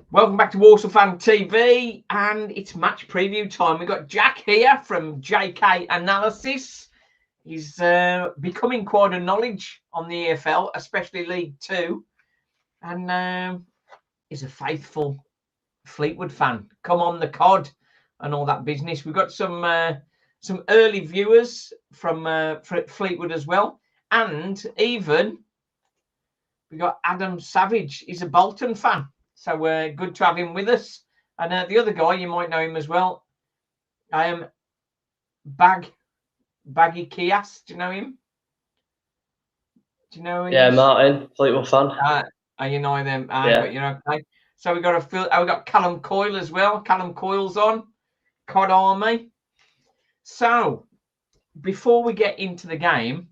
Welcome back to Walsall Fan TV, and it's match preview time. We've got Jack here from JK Analysis. He's becoming quite a knowledge on the EFL, especially League Two, and is a faithful Fleetwood fan. Come on the cod and all that business. We've got some early viewers from Fleetwood as well, and even we got Adam Savage. He's a Bolton fan. So good to have him with us. And the other guy, you might know him as well. Baggy Kias. Do you know him? Do you know him? Yeah, Martin, Fleetwood fan. You know them. Yeah. But you're okay. So we got Callum Coyle as well. Callum Coyle's on. Cod Army. So before we get into the game,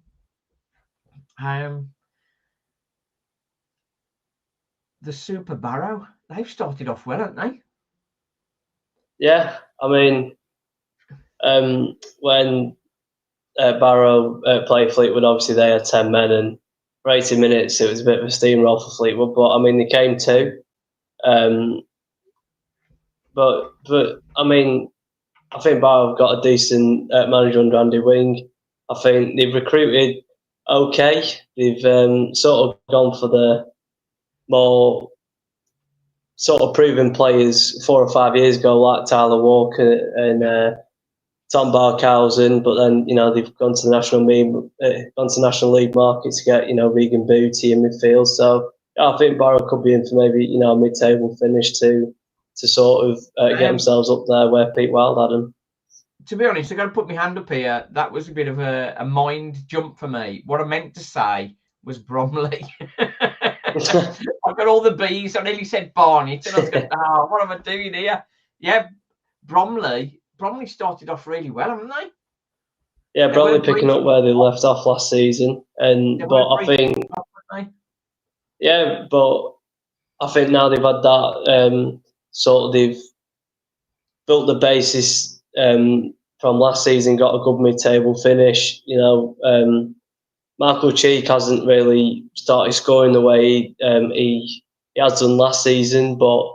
the Super Barrow, they've started off well, haven't they? Yeah, I mean, when Barrow played Fleetwood, obviously they had 10 men, and for 80 minutes it was a bit of a steamroll for Fleetwood. But I mean, they came too. But I mean, I think Barrow have got a decent manager under Andy Wing. I think they've recruited okay. They've sort of gone for the more sort of proven players 4 or 5 years ago, like Tyler Walker and Tom Barkhausen, but then they've gone to the National League market to get Regan Booty in midfield. So I think Barrow could be in for maybe a mid-table finish to sort of get themselves up there where Pete Wild had them. To be honest, I've got to put my hand up here. That was a bit of a mind jump for me. What I meant to say was Bromley. I've got all the B's. I nearly said Barnet, and I was going, what am I doing here? Yeah, Bromley started off really well, haven't they? Yeah, Bromley picking up where they left off last season, but I think now they've had that they've built the basis from last season, got a good mid-table finish. Michael Cheek hasn't really started scoring the way he has done last season, but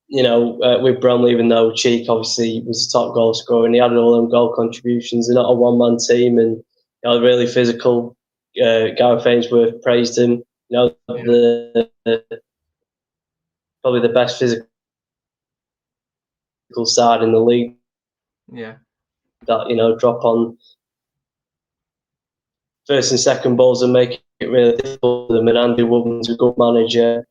with Bromley, even though Cheek obviously was the top goal scorer and he had all them goal contributions, they're not a one-man team, and really physical. Gareth Ainsworth praised him. Probably the best physical side in the league. Yeah. That drop on first and second balls and make it really difficult for them. And Andy Woodman's a good manager.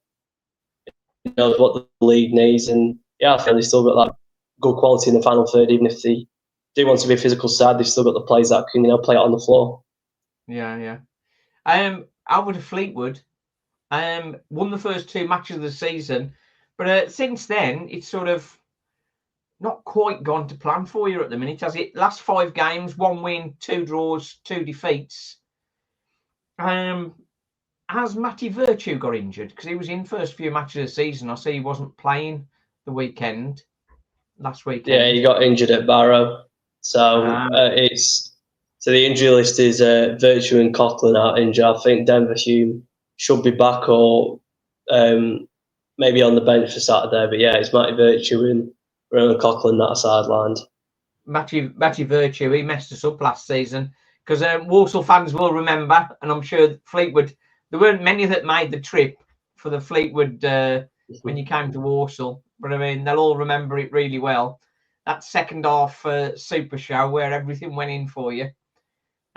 He knows what the league needs, and I feel they've still got that good quality in the final third. Even if they do want to be a physical side, they've still got the players that can play it on the floor. Yeah. Over to Fleetwood, won the first 2 matches of the season, but since then it's sort of not quite gone to plan for you at the minute, has it? Last 5 games, 1 win, 2 draws, 2 defeats. Has Matty Virtue got injured? Because he was in first few matches of the season. I see he wasn't playing last weekend. Yeah, he got injured at Barrow. So the injury list is Virtue and Coughlin out injured. I think Denver Hume should be back or maybe on the bench for Saturday. But yeah, it's Matty Virtue and Ronan Coughlin that are sidelined. Matty Virtue, he messed us up last season because Walsall fans will remember, and I'm sure Fleetwood, there weren't many that made the trip for the Fleetwood when you came to Walsall, but I mean, they'll all remember it really well. That second half Super Show where everything went in for you.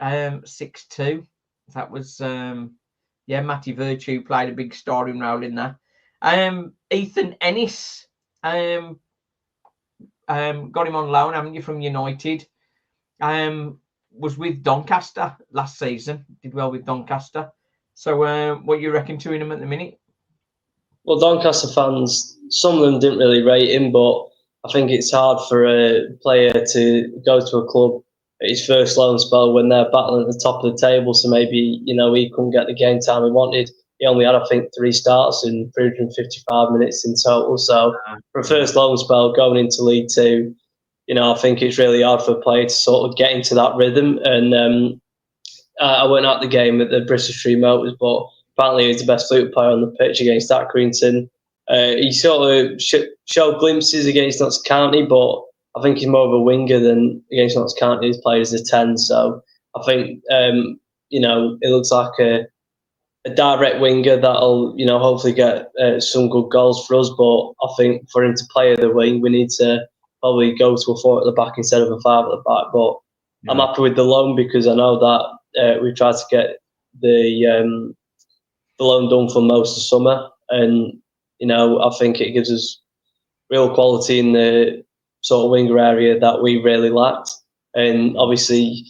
6-2. That was, Matty Virtue played a big starring role in that. Ethan Ennis, got him on loan, haven't you, from United? Was with Doncaster last season. Did well with Doncaster. So what you reckon to him at the minute? Well, Doncaster fans, some of them didn't really rate him, but I think it's hard for a player to go to a club at his first loan spell when they're battling at the top of the table. So maybe, he couldn't get the game time he wanted. He only had, I think, 3 starts and 355 minutes in total. So for a first loan spell going into League Two, I think it's really hard for a player to sort of get into that rhythm. And I went out the game at the Bristol Street Motors, but apparently he's the best Fleetwood player on the pitch against Accrington. He sort of showed glimpses against Notts County, but I think he's more of a winger than against Notts County. He's played as a 10, so I think it looks like a direct winger that'll hopefully get some good goals for us. But I think for him to play at the wing, we need to probably go to a 4 at the back instead of a 5 at the back. But I'm happy with the loan because I know that we've tried to get the loan done for most of summer, and I think it gives us real quality in the sort of winger area that we really lacked. And obviously,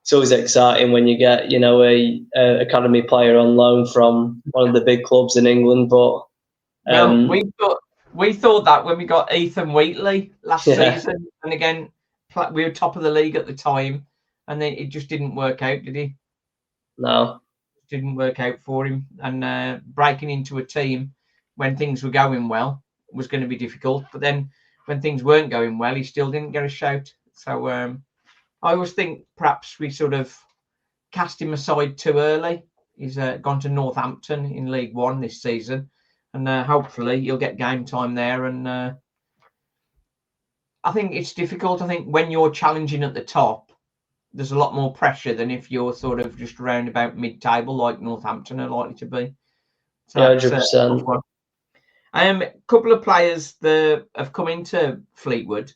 it's always exciting when you get a academy player on loan from one of the big clubs in England. But we thought that when we got Ethan Wheatley last season, and again we were top of the league at the time, and then it just didn't work out, did he? No, it didn't work out for him. And breaking into a team when things were going well was going to be difficult. But then when things weren't going well, he still didn't get a shout. So I always think perhaps we sort of cast him aside too early. He's gone to Northampton in League One this season, and hopefully he'll get game time there. And I think it's difficult. I think when you're challenging at the top, there's a lot more pressure than if you're sort of just around about mid-table like Northampton are likely to be. So 100%. A couple of players that have come into Fleetwood.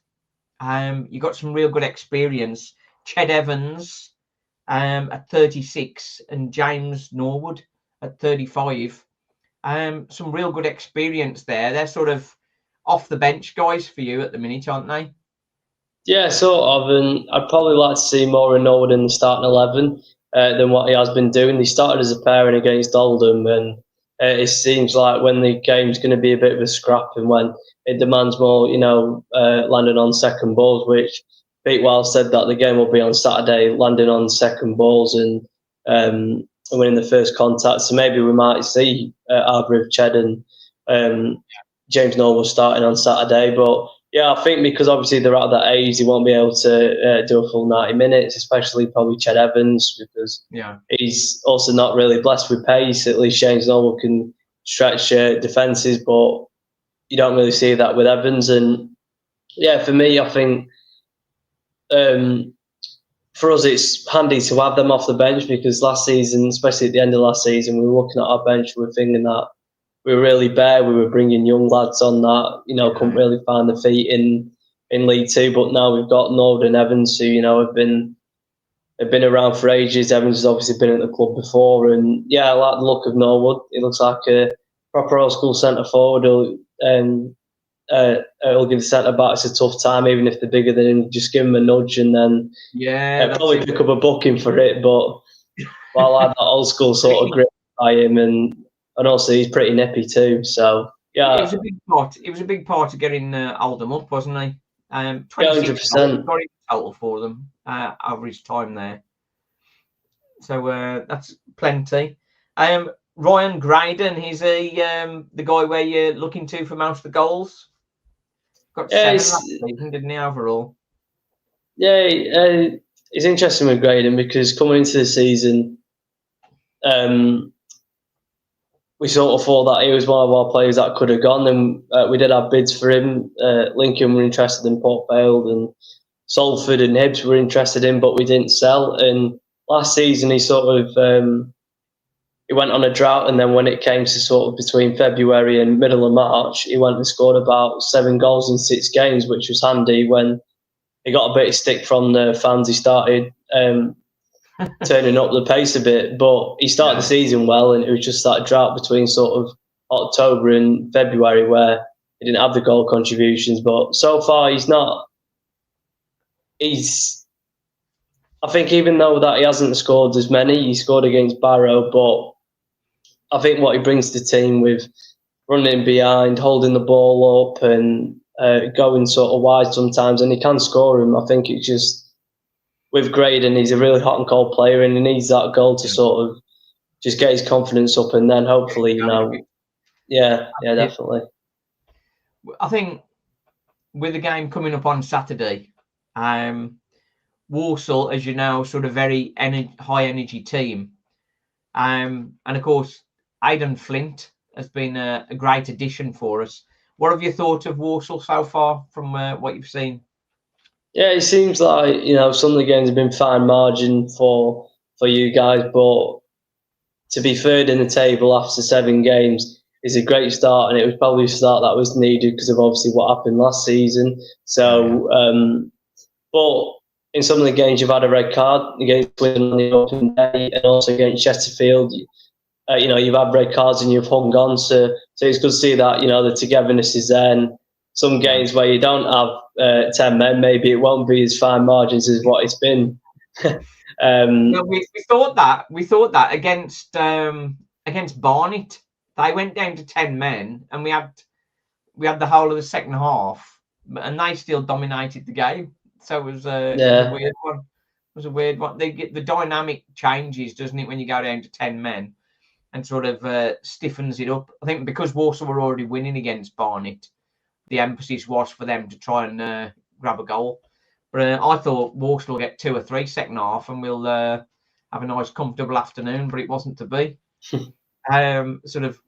You got some real good experience. Ched Evans at 36 and James Norwood at 35. Some real good experience there. They're sort of off the bench guys for you at the minute, aren't they? Yeah, sort of. And I'd probably like to see more of Norwood in the starting 11 than what he has been doing. He started as a pairing against Oldham, and it seems like when the game's going to be a bit of a scrap and when it demands more, landing on second balls, which Pete Wild said that the game will be on Saturday, landing on second balls and winning the first contact. So maybe we might see Arbor, Ched and James Norwood starting on Saturday. But yeah, I think because obviously they're at that age, he won't be able to do a full 90 minutes, especially probably Ched Evans, because he's also not really blessed with pace. At least James Norwood can stretch defences, but you don't really see that with Evans. And yeah, for me, I think for us, it's handy to have them off the bench because last season, especially at the end of last season, we were looking at our bench, we were thinking that we were really bare. We were bringing young lads on that, couldn't really find the feet in League Two. But now we've got Norwood and Evans who, have been around for ages. Evans has obviously been at the club before. And yeah, I like the look of Norwood. He looks like a proper old school centre forward. It'll give the centre backs a tough time, even if they're bigger than him. Just give him a nudge and then probably pick up a booking for it. But I like that old school sort of grip by him, and also he's pretty nippy too. So yeah, it was a big part. It was a big part of getting Oldham up, wasn't he? 100%. Got in total for them. Average time there. So that's plenty. Ryan Graydon, he's the guy where you're looking to for most of the goals. Got 7 last season, didn't he, overall? Yeah, it's interesting with Graydon because coming into the season, we sort of thought that he was one of our players that could have gone, and we did have bids for him. Lincoln were interested in Port Vale, and Salford and Hibs were interested in, but we didn't sell. And last season, he sort of he went on a drought, and then when it came to sort of between February and middle of March, he went and scored about 7 goals in 6 games, which was handy. When he got a bit of stick from the fans, he started turning up the pace a bit. But he started the season well, and it was just that drought between sort of October and February where he didn't have the goal contributions. But so far, I think even though that he hasn't scored as many, he scored against Barrow, but I think what he brings to the team with running behind, holding the ball up and going sort of wide sometimes, and he can score him. I think it's just with Graydon, he's a really hot and cold player, and he needs that goal to sort of just get his confidence up, and then hopefully, definitely. I think with the game coming up on Saturday, Walsall, as you know, sort of very high energy team, and of course Aidan Flint has been a great addition for us. What have you thought of Walsall so far from what you've seen? Yeah, it seems like some of the games have been fine margin for you guys, but to be third in the table after 7 games is a great start, and it was probably a start that was needed because of obviously what happened last season. So, but in some of the games you've had a red card against Swindon on the opening day, and also against Chesterfield. You've had red cards and you've hung on. So it's good to see that the togetherness is there. And some games where you don't have 10 men, maybe it won't be as fine margins as what it's been. Well, we thought that against Barnet, they went down to 10 men, and we had the whole of the second half, and they still dominated the game. So it was a weird one. It was a weird one. The dynamic changes, doesn't it, when you go down to 10 men, and sort of stiffens it up. I think because Walsall were already winning against Barnet, the emphasis was for them to try and grab a goal. But I thought Walsall will get 2 or 3 second half, and we'll have a nice, comfortable afternoon. But it wasn't to be. Sort of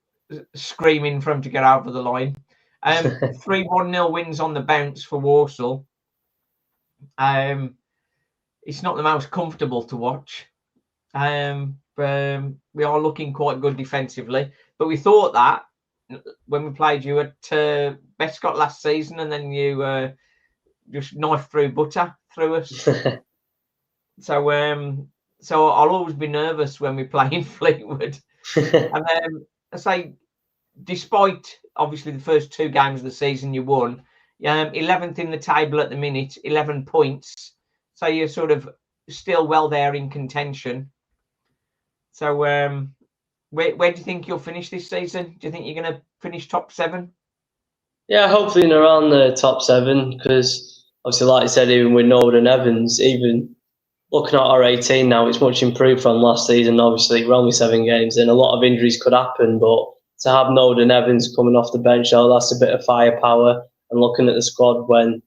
screaming for them to get over the line. 3-1-0 wins on the bounce for Walsall. It's not the most comfortable to watch. We are looking quite good defensively. But we thought that when we played you at Bescott last season, and then you just knife through butter through us. So I'll always be nervous when we play in Fleetwood. And I say, despite obviously the first 2 games of the season you won, 11th in the table at the minute, 11 points. So you're sort of still well there in contention. So where do you think you'll finish this season? Do you think you're going to finish top 7? Yeah, hopefully in around the top 7, because obviously, like I said, even with Norwood and Evans, even looking at our 18 now, it's much improved from last season. Obviously, we're only 7 games and a lot of injuries could happen, but to have Norwood and Evans coming off the bench, that's a bit of firepower. And looking at the squad, when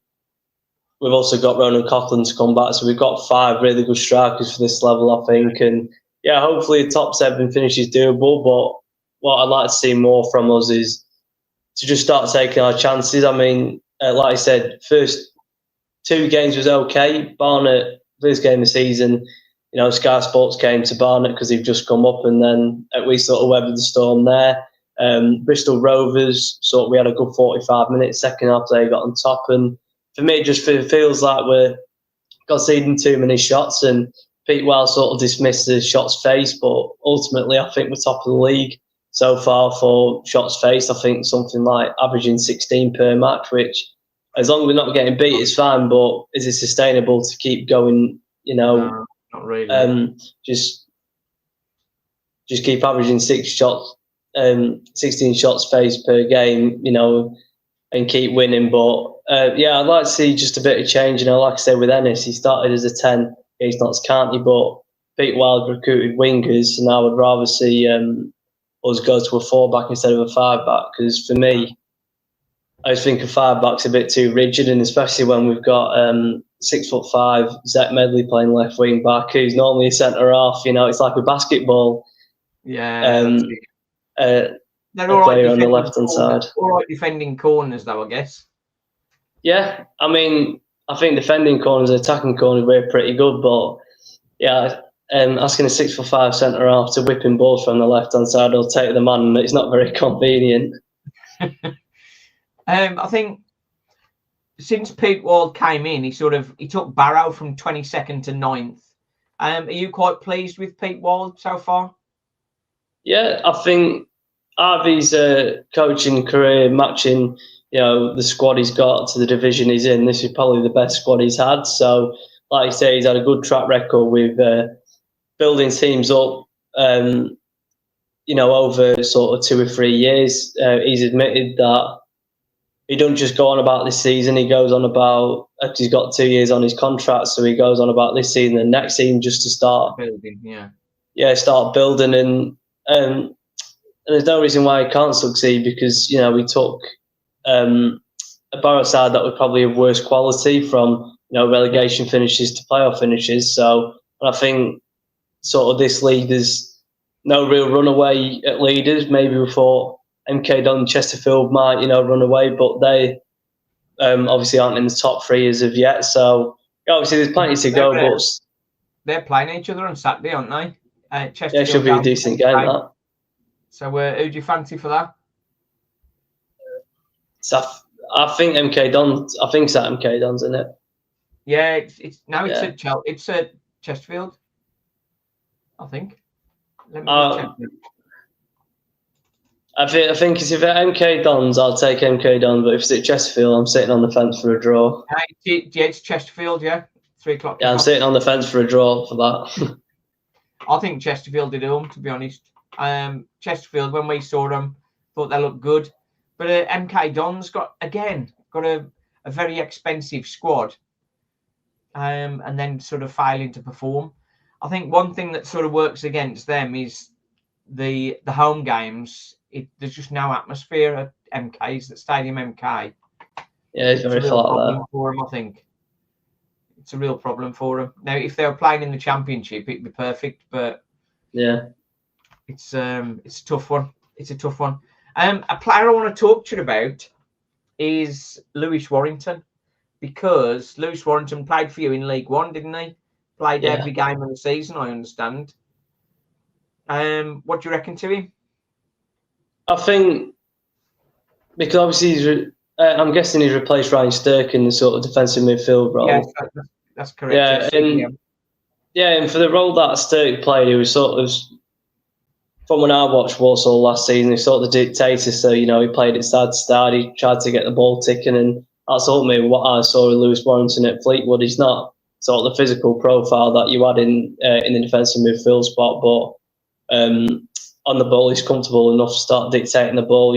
we've also got Ronan Coughlin to come back, so we've got 5 really good strikers for this level, I think. And yeah, hopefully the top 7 finish is doable, but what I'd like to see more from us is to just start taking our chances. I mean, like I said, first 2 games was okay. Barnet, first game of the season, Sky Sports came to Barnet because they've just come up, and then we sort of weathered the storm there. Bristol Rovers, we had a good 45 minutes. Second half, they got on top, and for me, it just feels like we're conceding too many shots. And Pete Wells sort of dismissed the shots faced, but ultimately, I think we're top of the league so far for shots faced. I think something like averaging 16 per match, which, as long as we're not getting beat, it's fine. But is it sustainable to keep going? No, not really. Just keep averaging 16 shots faced per game, and keep winning. But I'd like to see just a bit of change. Like I said, with Ennis, he started as a 10 against Notts County, but Pete Wild recruited wingers, and I would rather see us go to a 4-back instead of a 5-back. Because for me, I just think a 5-back's a bit too rigid, and especially when we've got 6'5" Zach Medley playing left wing back, who's normally a centre half. It's like a basketball. Yeah. They're all right on the left hand side. All right defending corners, though, I guess. Yeah, I mean, I think defending corners, attacking corners, we're pretty good, but yeah, asking a 6'5" centre half to whip in balls from the left hand side or take the man, it's not very convenient. I think since Pete Wald came in, he took Barrow from 22nd to 9th. Are you quite pleased with Pete Wald so far? Yeah, I think Harvey's coaching career matching, the squad he's got to the division he's in. This is probably the best squad he's had. So, like you say, he's had a good track record with building teams up, over sort of 2 or 3 years. He's admitted that he doesn't just go on about this season. He goes on about, he's got 2 years on his contract, so he goes on about this season and next season just to start building. Start building. And there's no reason why he can't succeed, because we took a Barrow side that would probably have worse quality from relegation finishes to playoff finishes. So I think sort of this league, there's no real runaway at leaders. Maybe we thought MK Dons, Chesterfield might, run away, but they obviously aren't in the top three as of yet. So obviously there's plenty to go, but they're playing each other on Saturday, aren't they? Yeah, it should be a decent game, that. So who do you fancy for that? So I think MK Dons. I think it's at MK Dons, isn't it? Yeah, it's at Chesterfield, I think. Let me just check. I think it's if at MK Dons, I'll take MK Dons. But if it's at Chesterfield, I'm sitting on the fence for a draw. It's Chesterfield, yeah. 3 o'clock. Yeah, I'm sitting on the fence for a draw for that. I think Chesterfield did home, to be honest. Chesterfield, when we saw them, thought they looked good. But MK Dons got a very expensive squad, and then sort of failing to perform. I think one thing that sort of works against them is the home games. There's just no atmosphere at MK's, at Stadium MK. Yeah, it's very flat there. For them, I think it's a real problem for them. Now, if they were playing in the Championship, it'd be perfect. But yeah, it's a tough one. It's a tough one. A player I want to talk to you about is Lewis Warrington, because Lewis Warrington played for you in League One, didn't he? Played every game of the season, I understand. What do you reckon to him? I think because obviously I'm guessing he's replaced Ryan Stirk in the sort of defensive midfield role. Yes, that's correct. And for the role that Stirk played, he was sort of, from when I watched Walsall last season, he sort of the dictator. So, he played it start to start. He tried to get the ball ticking, and that's ultimately what I saw with Lewis Warrington at Fleetwood. He's not sort of the physical profile that you had in the defensive midfield spot, but on the ball, he's comfortable enough to start dictating the ball,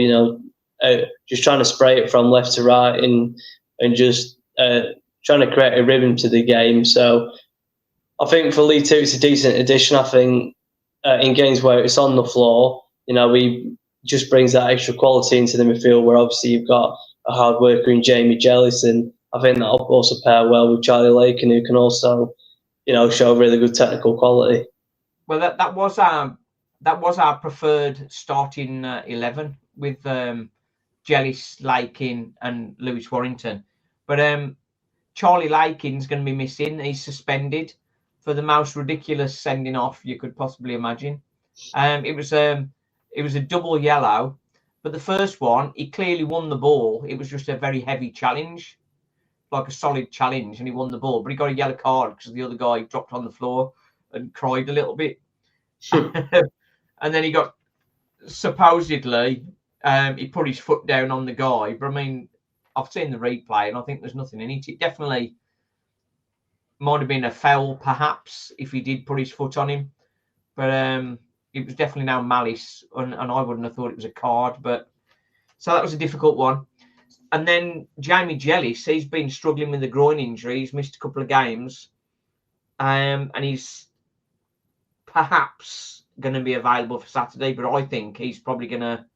just trying to spray it from left to right and just trying to create a rhythm to the game. So I think for League Two, it's a decent addition. I think in games where it's on the floor, he just brings that extra quality into the midfield, where obviously you've got a hard worker in Jamie Jellis, and I think that'll also pair well with Charlie Lakin, who can also, show really good technical quality. Well, that was our preferred starting 11 with Jellis, Lakin, and Lewis Warrington. But Charlie Lakin's going to be missing. He's suspended for the most ridiculous sending off you could possibly imagine. It was a double yellow, but the first one, he clearly won the ball. It was just a very heavy challenge, like a solid challenge, and he won the ball. But he got a yellow card because the other guy dropped on the floor and cried a little bit. And then he got, supposedly, he put his foot down on the guy. But I mean, I've seen the replay, and I think there's nothing in it. It definitely might have been a foul, perhaps, if he did put his foot on him. But it was definitely no malice, and I wouldn't have thought it was a card. But so that was a difficult one. And then Jamie Jellis, he's been struggling with a groin injury. He's missed a couple of games, and he's perhaps going to be available for Saturday. But I think he's probably not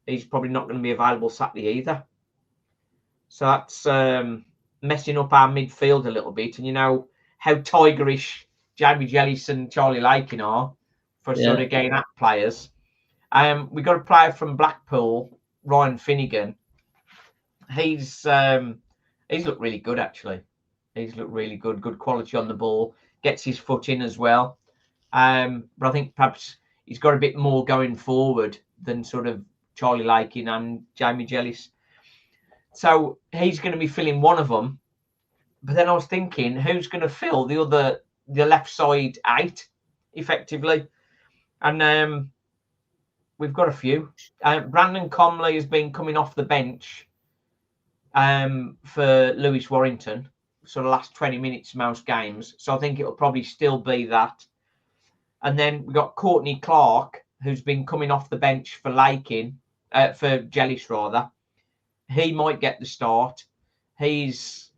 going to be available Saturday either. So that's messing up our midfield a little bit. And how tigerish Jamie Jellis and Charlie Lakin are for sort of getting at players. We got a player from Blackpool, Ryan Finnegan. He's looked really good, actually. He's looked really good. Good quality on the ball. Gets his foot in as well. But I think perhaps he's got a bit more going forward than sort of Charlie Lakin and Jamie Jellis. So he's going to be filling one of them. But then I was thinking, who's going to fill the left side 8, effectively? And we've got a few. Brandon Comley has been coming off the bench for Lewis Warrington, sort of last 20 minutes most games. So I think it'll probably still be that. And then we've got Courtney Clark, who's been coming off the bench for Lakin, for Jellis rather. He might get the start. He's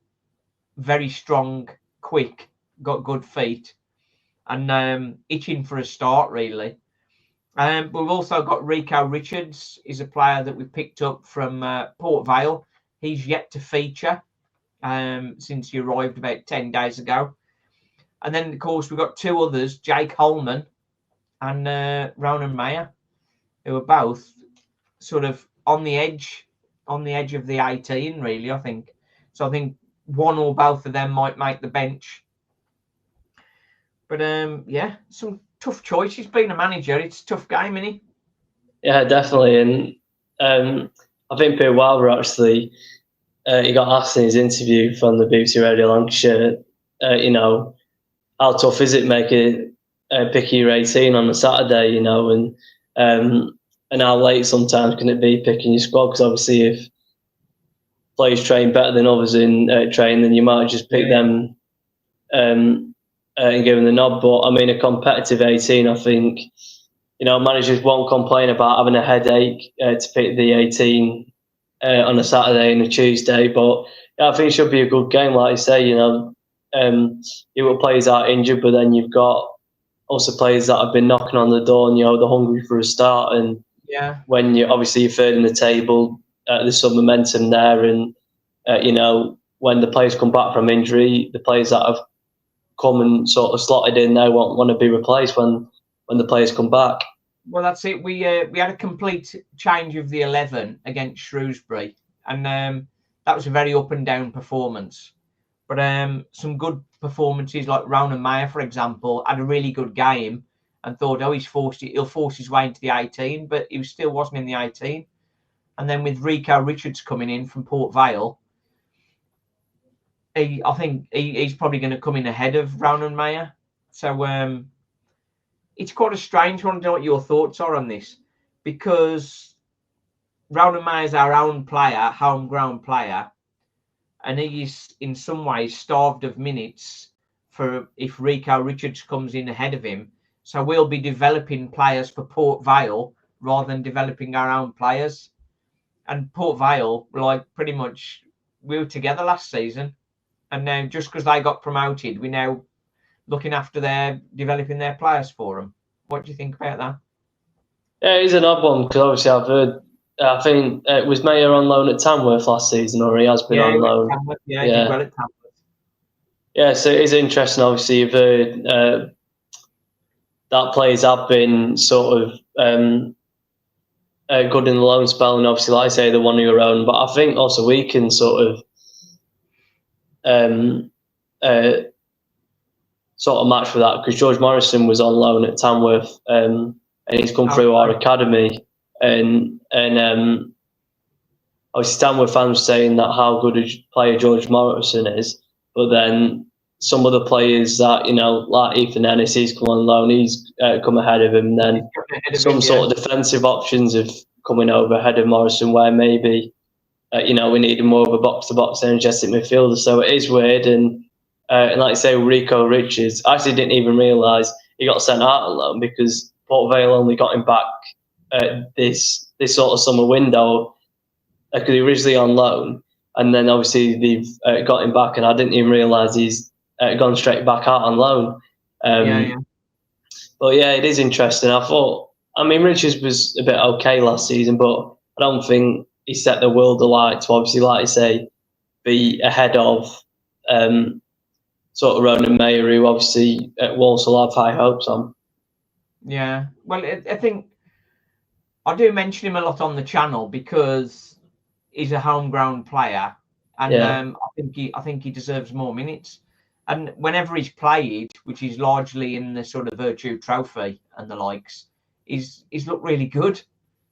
very strong, quick, got good feet, and itching for a start, really. We've also got Rico Richards, is a player that we picked up from Port Vale. He's yet to feature since he arrived about 10 days ago. And then, of course, we've got 2 others, Jake Holman and Ronan Mayer, who are both sort of on the edge of the 18, really, I think. So I think one or both of them might make the bench. But yeah, some tough choices. Being a manager, it's a tough game, isn't it? Yeah, definitely. And I think Peter Wilder actually, he got asked in his interview from the BBC Radio Lancashire, how tough is it making pick your 18 on a Saturday, and how late sometimes can it be picking your squad? Because obviously, if players train better than others in training, then you might just pick them and give them the nod. But I mean, a competitive 18, I think, managers won't complain about having a headache to pick the 18 on a Saturday and a Tuesday. But yeah, I think it should be a good game, like I say. You've got players that are injured, but then you've got also players that have been knocking on the door and they're hungry for a start. And when you're third in the table, there's some momentum there. And when the players come back from injury, the players that have come and sort of slotted in there want to be replaced when the players come back. Well, that's it. We had a complete change of the 11 against Shrewsbury, and that was a very up and down performance. But some good performances, like Ronan Mayer, for example, had a really good game and thought, he'll force his way into the 18, but he still wasn't in the 18. And then with Rico Richards coming in from Port Vale, I think he's probably going to come in ahead of Ronan Mayer. So it's quite a strange one. I don't know what your thoughts are on this, because Ronan Mayer's our own player, homegrown player, and he is in some ways starved of minutes for if Rico Richards comes in ahead of him. So we'll be developing players for Port Vale rather than developing our own players. And Port Vale, pretty much, we were together last season, and now just because they got promoted, we're now looking after developing their players for them. What do you think about that? Yeah, it's an odd one, because obviously I've heard, I think was Mayer on loan at Tamworth last season, or he has been on loan. He did well at Tamworth. Yeah, so it is interesting. Obviously, you've heard that players have been sort of good in the loan spell, and obviously, like I say, the one of your own. But I think also we can sort of match with that, because George Morrison was on loan at Tamworth, and he's come through our academy, and obviously Tamworth fans saying that how good a player George Morrison is, but then some of the players that like Ethan Ennis, he's come on loan, he's come ahead of him. Then some sort of defensive options have coming over ahead of Morrison, where maybe we needed more of a box-to-box energetic midfielder. So it is weird, and like I say, Rico Richards, I actually didn't even realise he got sent out on loan, because Port Vale only got him back this sort of summer window, because he originally on loan, and then obviously they've got him back, and I didn't even realise he's gone straight back out on loan. But yeah, it is interesting. Richards was a bit okay last season, but I don't think he set the world alight to obviously, like I say, be ahead of sort of Ronan Mayer, who obviously at Walsall have high hopes on. Yeah, well, I think I do mention him a lot on the channel because he's a homegrown player, and I think he deserves more minutes. And whenever he's played, which is largely in the sort of Virtue Trophy and the likes, he's looked really good.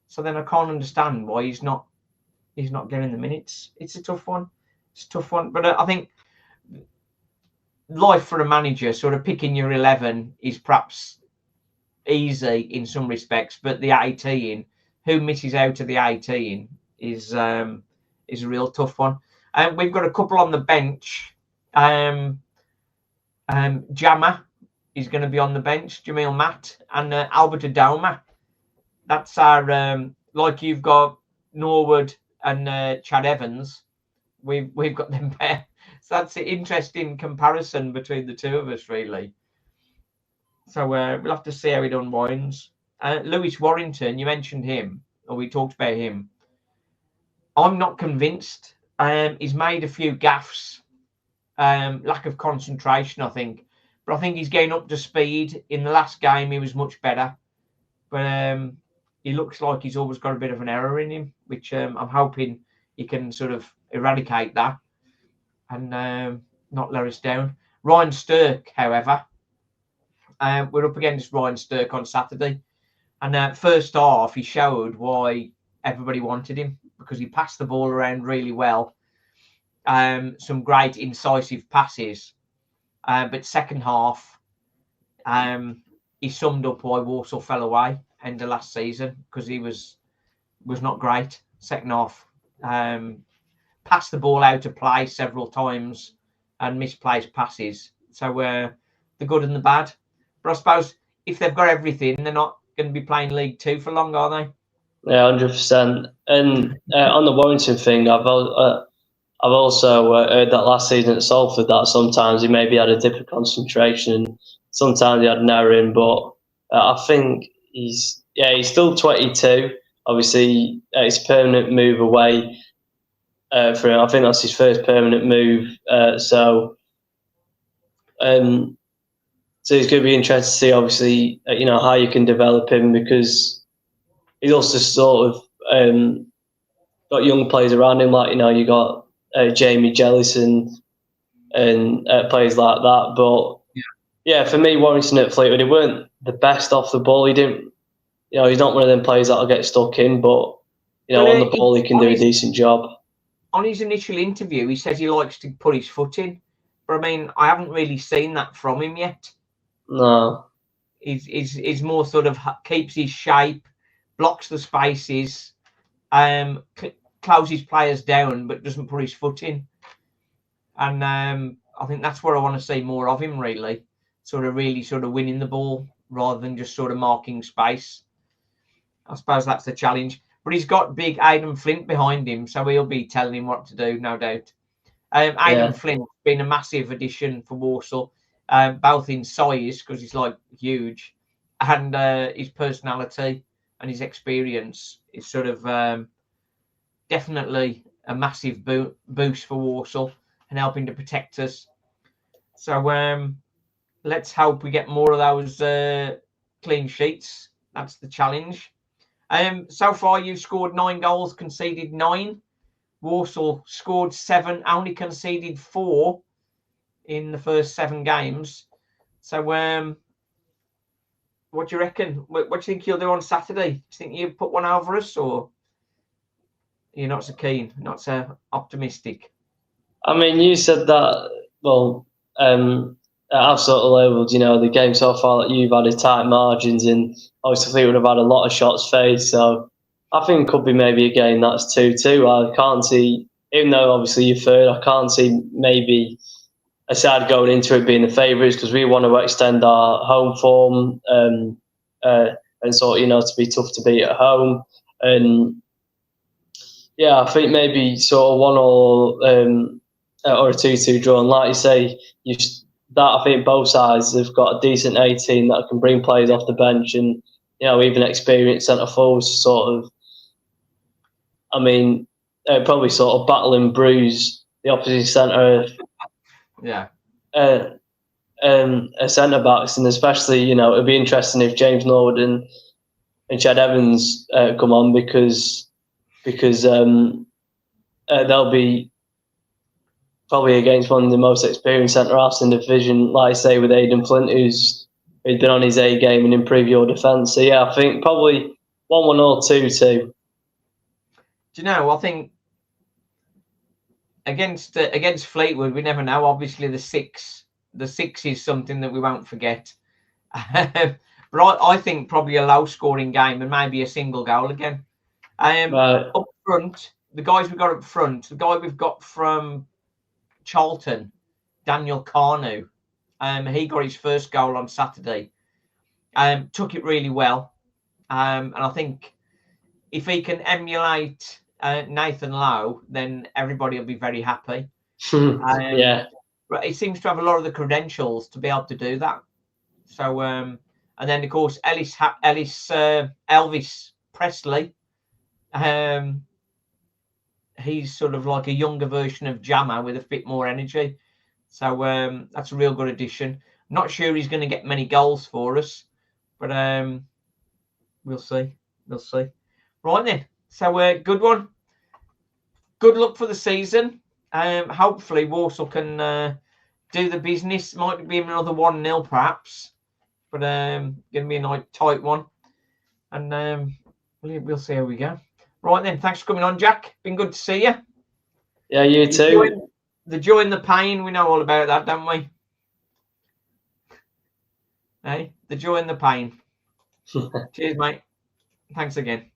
So then I can't understand why he's not getting the minutes. It's a tough one. But I think life for a manager, sort of picking your 11, is perhaps easy in some respects, but the 18, who misses out of the 18 is a real tough one. And we've got a couple on the bench. Jammer is going to be on the bench, Jamil Matt, and Albert Adoma. That's our like you've got Norwood and Chad Evans. We've got them there. So that's an interesting comparison between the two of us, really. So we'll have to see how it unwinds. Lewis Warrington, you mentioned him, or we talked about him. I'm not convinced. He's made a few gaffes. Lack of concentration, I think. But I think he's getting up to speed. In the last game, he was much better. But he looks like he's always got a bit of an error in him, which I'm hoping he can sort of eradicate that and not let us down. Ryan Stirk, however, we're up against Ryan Stirk on Saturday. And first half, he showed why everybody wanted him, because he passed the ball around really well. Some great incisive passes. But second half, he summed up why Walsall fell away end of last season, because he was not great. Second half, passed the ball out of play several times and misplaced passes. So the good and the bad. But I suppose if they've got everything, they're not going to be playing League Two for long, are they? Yeah, 100%. And on the Warrington thing, I've also heard that last season at Salford that sometimes he maybe had a dip of concentration, sometimes he had an error in, but I think he's still 22. Obviously, it's a permanent move away for him. I think that's his first permanent move. So it's going to be interesting to see, obviously, how you can develop him, because he's also sort of got young players around him, like, you got Jamie Jellison and players like that. But yeah, for me, Warrington at Fleetwood, he weren't the best off the ball. He didn't, he's not one of them players that'll get stuck in, but on the ball he can do a decent job. On his initial interview, he says he likes to put his foot in, but I mean, I haven't really seen that from him yet. No, he's more sort of keeps his shape, blocks the spaces, closes players down, but doesn't put his foot in. And I think that's what I want to see more of him, really. Really winning the ball rather than just sort of marking space. I suppose that's the challenge. But he's got big Aidan Flint behind him, so he'll be telling him what to do, no doubt. Aidan Flint's been a massive addition for Walsall, both in size, because he's like huge, and his personality and his experience is sort of definitely a massive boost for Walsall and helping to protect us. So let's hope we get more of those clean sheets. That's the challenge. So far, you've scored 9 goals, conceded 9. Walsall scored 7, only conceded 4 in the first 7 games. So what do you reckon? What do you think you'll do on Saturday? Do you think you'll put one over us, or you're not so keen, not so optimistic? I mean, you said that, well, I've sort of labelled, the game so far that you've had a tight margins, and obviously would have had a lot of shots faced. So I think it could be maybe a game that's 2-2. I can't see, even though obviously you're third, I can't see maybe a side going into it being the favourites, because we want to extend our home form and sort of, to be tough to beat at home. And yeah, I think maybe sort of 1 or a 2-2 draw. And like you say, I think both sides have got a decent A team that can bring players off the bench, and even experienced centre forwards sort of. I mean, probably sort of battle and bruise the opposite centre. Yeah. A centre backs, and especially it'd be interesting if James Norwood and Chad Evans come on, because they'll be probably against one of the most experienced centre-halves in the division, like I say, with Aidan Flint, who's been on his A game and improved your defence. So yeah, I think probably 1-1 or 2-2. Do you know, I think against Fleetwood, we never know. Obviously, the six is something that we won't forget. But I think probably a low-scoring game and maybe a single goal again. Right. Up front, the guys we've got up front, the guy we've got from Charlton, Daniel Carnu, he got his first goal on Saturday. Took it really well. And I think if he can emulate Nathan Lowe, then everybody will be very happy. Yeah. But he seems to have a lot of the credentials to be able to do that. So, and then of course Elvis Presley. He's sort of like a younger version of Jammer with a bit more energy. So that's a real good addition. Not sure he's going to get many goals for us, but we'll see. We'll see. Right then. So, good one. Good luck for the season. Hopefully, Walsall can do the business. Might be another 1-0 perhaps, but going to be a nice tight one. And we'll see how we go. Right then. Thanks for coming on, Jack. Been good to see you. Yeah, you too. The joy and the pain. We know all about that, don't we? Hey, the joy and the pain. Cheers, mate. Thanks again.